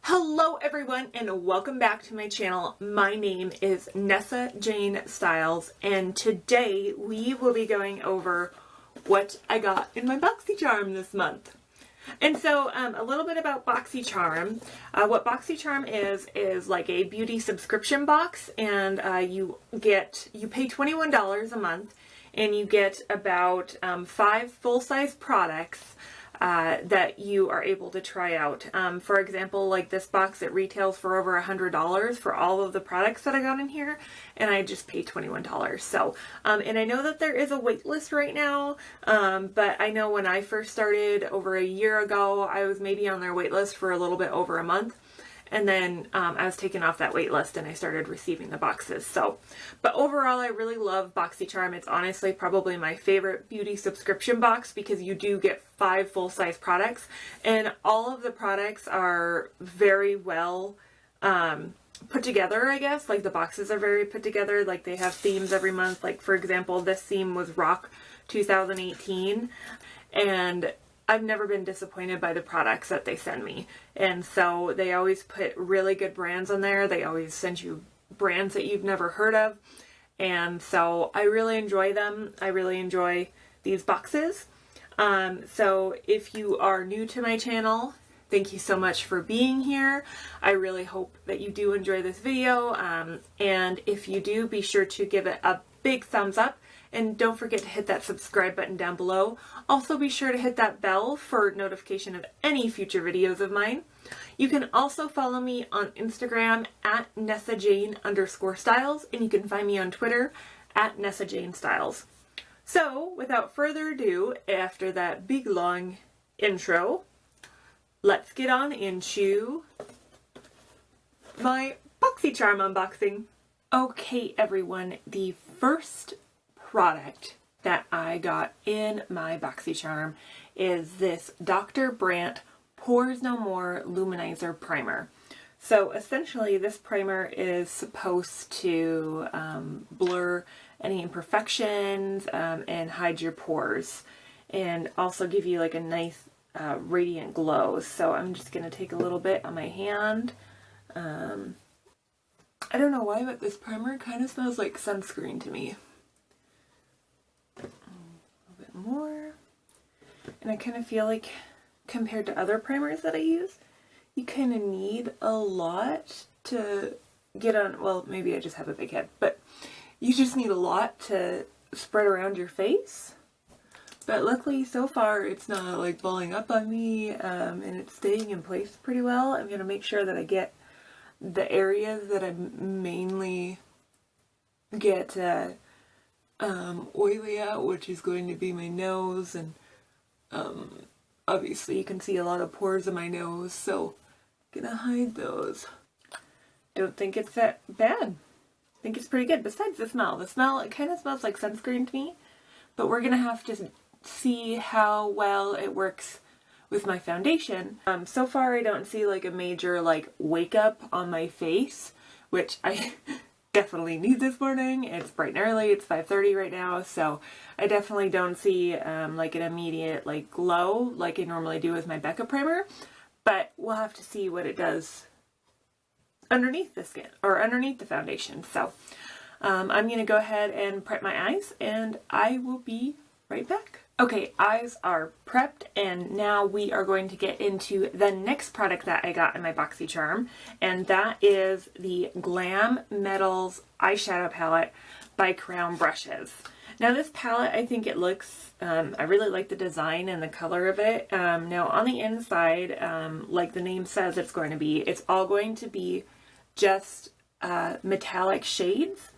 Hello everyone and welcome back to my channel. My name is Nessa Jane Styles and today we will be going over what I got in my Boxycharm this month. And so a little bit about Boxycharm. What Boxycharm is like a beauty subscription box, and you pay $21 a month and you get about 5 full-size products that you are able to try out. For example, like this box, it retails for over $100 for all of the products that I got in here, and I just paid $21. So, and I know that there is a wait list right now, but I know when I first started over a year ago, I was maybe on their wait list for a little bit over a month. And then I was taken off that wait list and I started receiving the boxes. So, but overall, I really love Boxycharm. It's honestly probably my favorite beauty subscription box because you do get 5 full-size products, and all of the products are very well put together, I guess. Like the boxes are very put together. Like they have themes every month. Like for example, this theme was Rock 2018, and I've never been disappointed by the products that they send me. And so they always put really good brands on there. They always send you brands that you've never heard of. And so I really enjoy them. I really enjoy these boxes. So if you are new to my channel, thank you so much for being here. I really hope that you do enjoy this video. And if you do, be sure to give it a big thumbs up. And don't forget to hit that subscribe button down below. Also be sure to hit that bell for notification of any future videos of mine. You can also follow me on Instagram at NessaJane_Styles, and you can find me on Twitter at NessaJaneStyles. So without further ado, after that big long intro, let's get on into my Boxycharm unboxing. Okay everyone, the first product that I got in my Boxycharm is this Dr. Brandt Pores No More Luminizer Primer. So essentially this primer is supposed to blur any imperfections and hide your pores, and also give you like a nice radiant glow. So I'm just going to take a little bit on my hand. I don't know why, but this primer kind of smells like sunscreen to me. More, and I kind of feel like compared to other primers that I use, you kind of need a lot to get on. Well, maybe I just have a big head, but you just need a lot to spread around your face. But luckily so far it's not like balling up on me, and it's staying in place pretty well. I'm going to make sure that I get the areas that I mainly get oily at, which is going to be my nose, and obviously you can see a lot of pores in my nose, so I'm gonna hide those. Don't think it's that bad. I think it's pretty good. Besides the smell, it kind of smells like sunscreen to me, but we're gonna have to see how well it works with my foundation. So far I don't see like a major like wake up on my face, which I definitely need this morning. It's bright and early. It's 5:30 right now, so I definitely don't see like an immediate like glow like I normally do with my Becca primer, but we'll have to see what it does underneath the skin or underneath the foundation. So I'm gonna go ahead and prep my eyes and I will be right back. Okay, eyes are prepped, and now we are going to get into the next product that I got in my Boxycharm, and that is the Glam Metals Eyeshadow Palette by Crown Brushes. Now this palette, I think it looks, I really like the design and the color of it. Now on the inside, like the name says it's all going to be just metallic shades.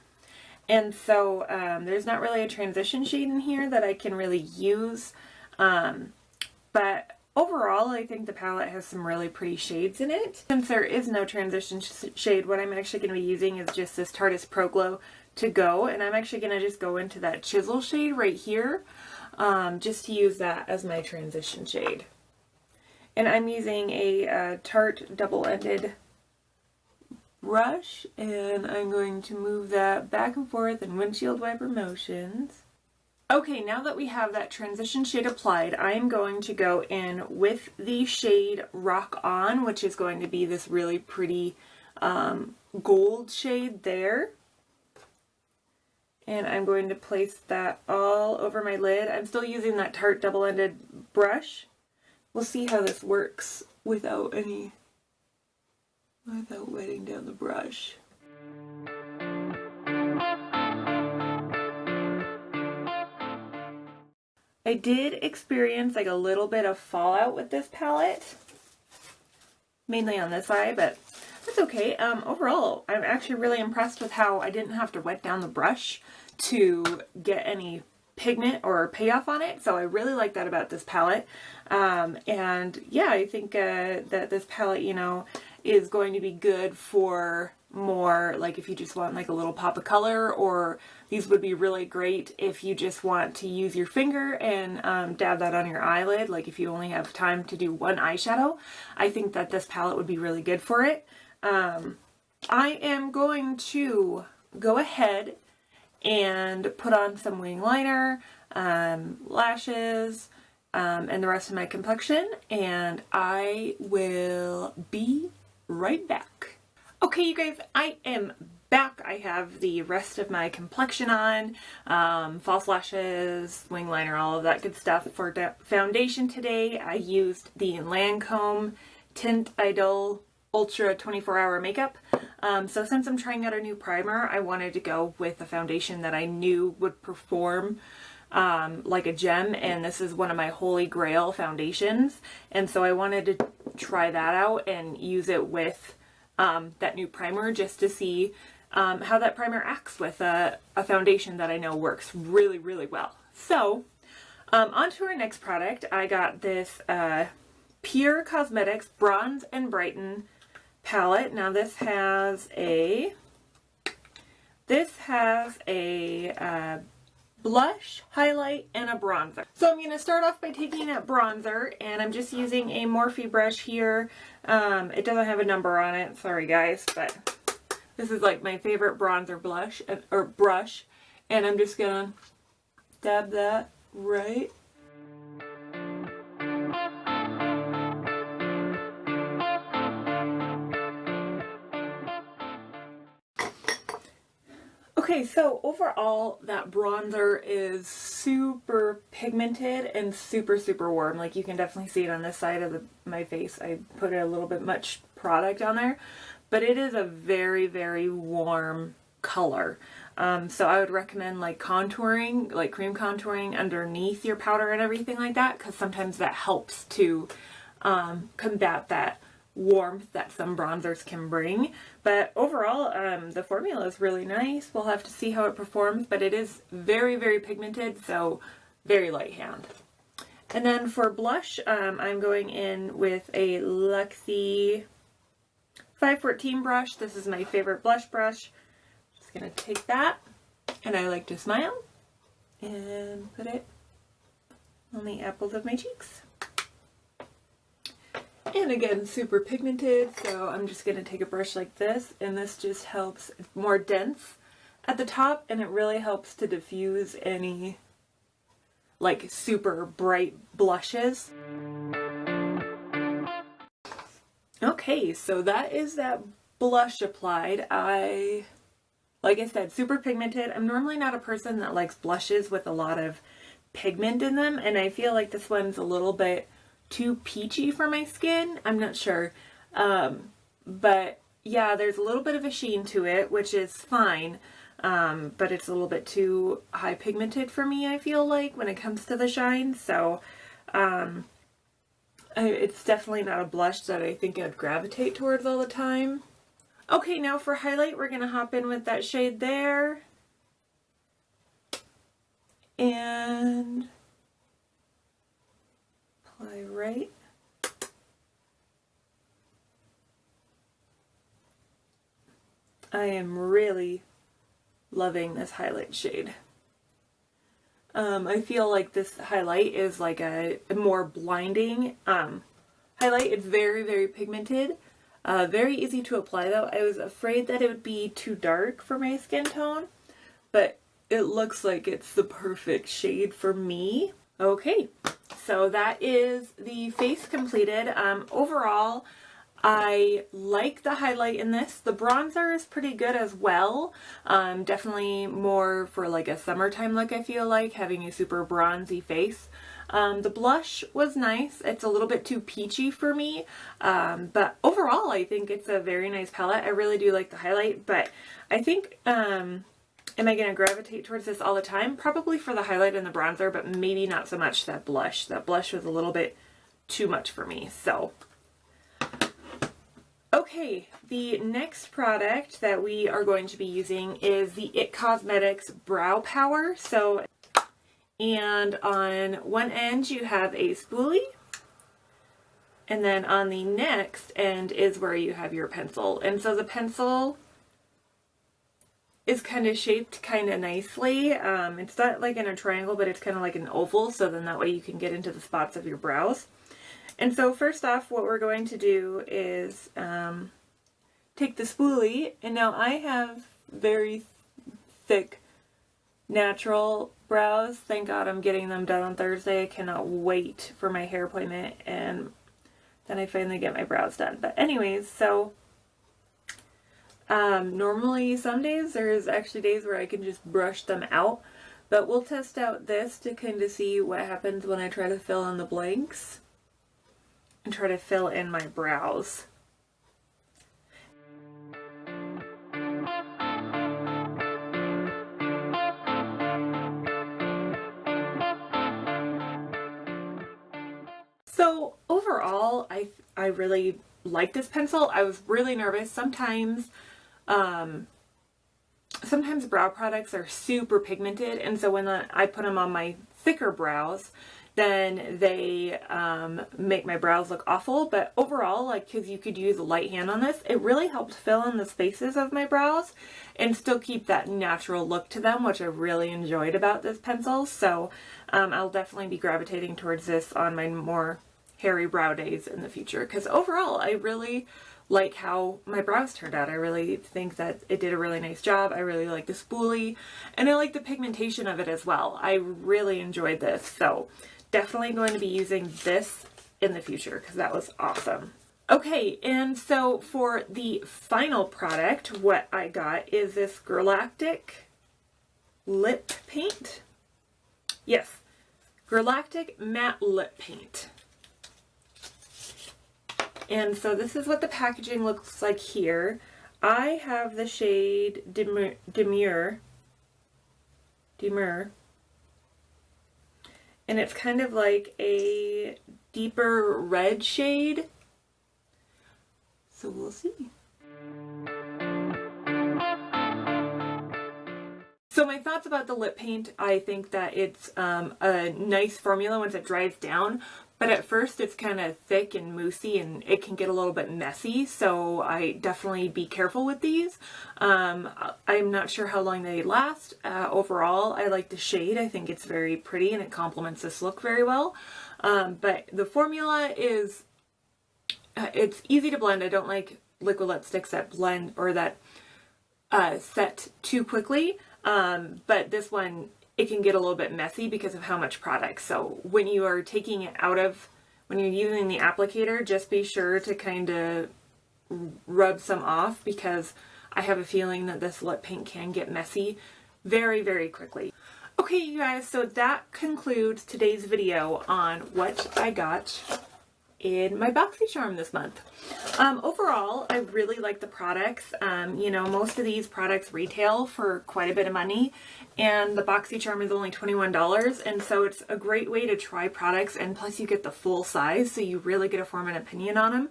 And so there's not really a transition shade in here that I can really use, but overall I think the palette has some really pretty shades in it. Since there is no transition shade, what I'm actually going to be using is just this Tarteist Pro Glow to go, and I'm actually going to just go into that chisel shade right here, just to use that as my transition shade. And I'm using a Tarte double-ended brush, and I'm going to move that back and forth in windshield wiper motions. Okay, now that we have that transition shade applied, I'm going to go in with the shade Rock On, which is going to be this really pretty gold shade there. And I'm going to place that all over my lid. I'm still using that Tarte double-ended brush. We'll see how this works without wetting down the brush. I did experience like a little bit of fallout with this palette, mainly on this eye, but that's okay. Overall, I'm actually really impressed with how I didn't have to wet down the brush to get any pigment or payoff on it, so I really like that about this palette. And yeah, I think that this palette, you know, is going to be good for more like if you just want like a little pop of color, or these would be really great if you just want to use your finger and dab that on your eyelid, like if you only have time to do one eyeshadow. I think that this palette would be really good for it. I am going to go ahead and put on some wing liner, lashes, and the rest of my complexion, and I will be right back. Okay, you guys, I am back. I have the rest of my complexion on, false lashes, wing liner, all of that good stuff. For foundation today, I used the Lancome Tint Idol Ultra 24-Hour Makeup. So since I'm trying out a new primer, I wanted to go with a foundation that I knew would perform like a gem, and this is one of my holy grail foundations, and so I wanted to try that out and use it with that new primer just to see how that primer acts with a foundation that I know works really, really well. So on to our next product. I got this Pure Cosmetics Bronze and Brighten palette. Now this has a blush, highlight, and a bronzer. So I'm going to start off by taking a bronzer, and I'm just using a Morphe brush here. It doesn't have a number on it, sorry guys, but this is like my favorite bronzer brush, and I'm just going to dab that right. Okay, so overall that bronzer is super pigmented and super, super warm. Like you can definitely see it on this side of my face. I put a little bit much product on there, but it is a very, very warm color. So I would recommend like contouring, like cream contouring underneath your powder and everything like that, because sometimes that helps to combat that warmth that some bronzers can bring. But overall, the formula is really nice. We'll have to see how it performs, but it is very, very pigmented, so very light hand. And then for blush, I'm going in with a Luxie 514 brush. This is my favorite blush brush. Just gonna take that, and I like to smile and put it on the apples of my cheeks. And again, super pigmented, so I'm just going to take a brush like this, and this just helps. It's more dense at the top, and it really helps to diffuse any like super bright blushes. Okay, so that is that blush applied. Like I said, super pigmented. I'm normally not a person that likes blushes with a lot of pigment in them, and I feel like this one's a little bit too peachy for my skin. I'm not sure. But yeah, there's a little bit of a sheen to it, which is fine. But it's a little bit too high pigmented for me, I feel like, when it comes to the shine. So it's definitely not a blush that I think I'd gravitate towards all the time. Okay, now for highlight, we're going to hop in with that shade there. And apply right. I am really loving this highlight shade. I feel like this highlight is like a more blinding highlight. It's very, very pigmented. Very easy to apply though. I was afraid that it would be too dark for my skin tone, but it looks like it's the perfect shade for me. Okay, so that is the face completed. Overall, I like the highlight in this. The bronzer is pretty good as well. Definitely more for like a summertime look, I feel like, having a super bronzy face. The blush was nice. It's a little bit too peachy for me. But overall, I think it's a very nice palette. I really do like the highlight, but I think, am I going to gravitate towards this all the time? Probably for the highlight and the bronzer, but maybe not so much that blush. That blush was a little bit too much for me, so. Okay, the next product that we are going to be using is the IT Cosmetics Brow Power. So, and on one end you have a spoolie, and then on the next end is where you have your pencil. And so the pencil is kind of shaped kind of nicely. It's not like in a triangle, but it's kind of like an oval, so then that way you can get into the spots of your brows. And so first off, what we're going to do is take the spoolie, and now I have very thick natural brows. Thank God I'm getting them done on Thursday. I cannot wait for my hair appointment, and then I finally get my brows done. But anyways, so normally some days, there's actually days where I can just brush them out, but we'll test out this to kind of see what happens when I try to fill in the blanks and try to fill in my brows. So overall, I really like this pencil. I was really nervous. Sometimes brow products are super pigmented, and so when I put them on my thicker brows, then they make my brows look awful. But overall, like, because you could use a light hand on this, it really helped fill in the spaces of my brows and still keep that natural look to them, which I really enjoyed about this pencil. So I'll definitely be gravitating towards this on my more hairy brow days in the future, because overall I really like how my brows turned out. I really think that it did a really nice job. I really like the spoolie, and I like the pigmentation of it as well. I really enjoyed this, so definitely going to be using this in the future because that was awesome. Okay, and so for the final product, what I got is this Girlactik lip paint. Yes, Girlactik matte lip paint. And so this is what the packaging looks like here. I have the shade Demure. And it's kind of like a deeper red shade. So we'll see. So my thoughts about the lip paint, I think that it's a nice formula once it dries down. But at first it's kind of thick and moussey, and it can get a little bit messy, so I definitely be careful with these. I'm not sure how long they last. Overall, I like the shade. I think it's very pretty and it complements this look very well. But the formula is, it's easy to blend. I don't like liquid lipsticks that blend or that set too quickly. But this one, it can get a little bit messy because of how much product. So when you are taking it out of, when you're using the applicator, just be sure to kind of rub some off, because I have a feeling that this lip paint can get messy very, very quickly. Okay, you guys, so that concludes today's video on what I got in my Boxycharm this month. Overall, I really like the products. You know, most of these products retail for quite a bit of money, and the Boxycharm is only $21, and so it's a great way to try products, and plus you get the full size, so you really get to form an opinion on them.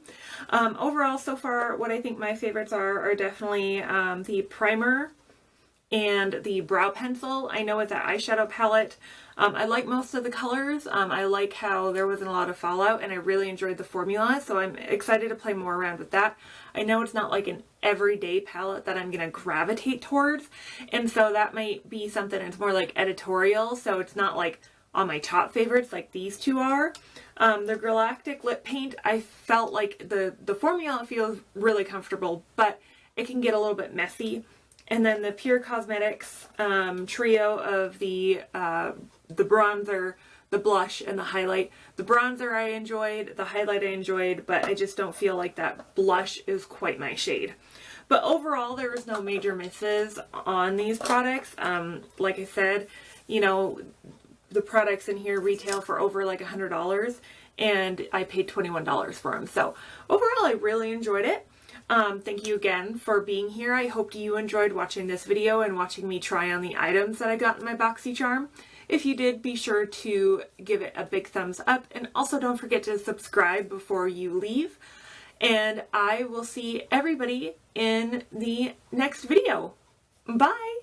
Overall, so far, what I think my favorites are definitely the primer and the brow pencil. I know it's an eyeshadow palette. I like most of the colors. I like how there wasn't a lot of fallout, and I really enjoyed the formula, so I'm excited to play more around with that. I know it's not like an everyday palette that I'm going to gravitate towards, and so that might be something that's more like editorial, so it's not like on my top favorites like these two are. The Girlactik lip paint, I felt like the formula feels really comfortable, but it can get a little bit messy. And then the Pure Cosmetics trio of the bronzer, the blush, and the highlight. The bronzer I enjoyed, the highlight I enjoyed, but I just don't feel like that blush is quite my shade. But overall, there was no major misses on these products. Like I said, you know, the products in here retail for over like $100, and I paid $21 for them. So overall, I really enjoyed it. Thank you again for being here. I hope you enjoyed watching this video and watching me try on the items that I got in my Boxycharm. If you did, be sure to give it a big thumbs up, and also don't forget to subscribe before you leave. And I will see everybody in the next video. Bye!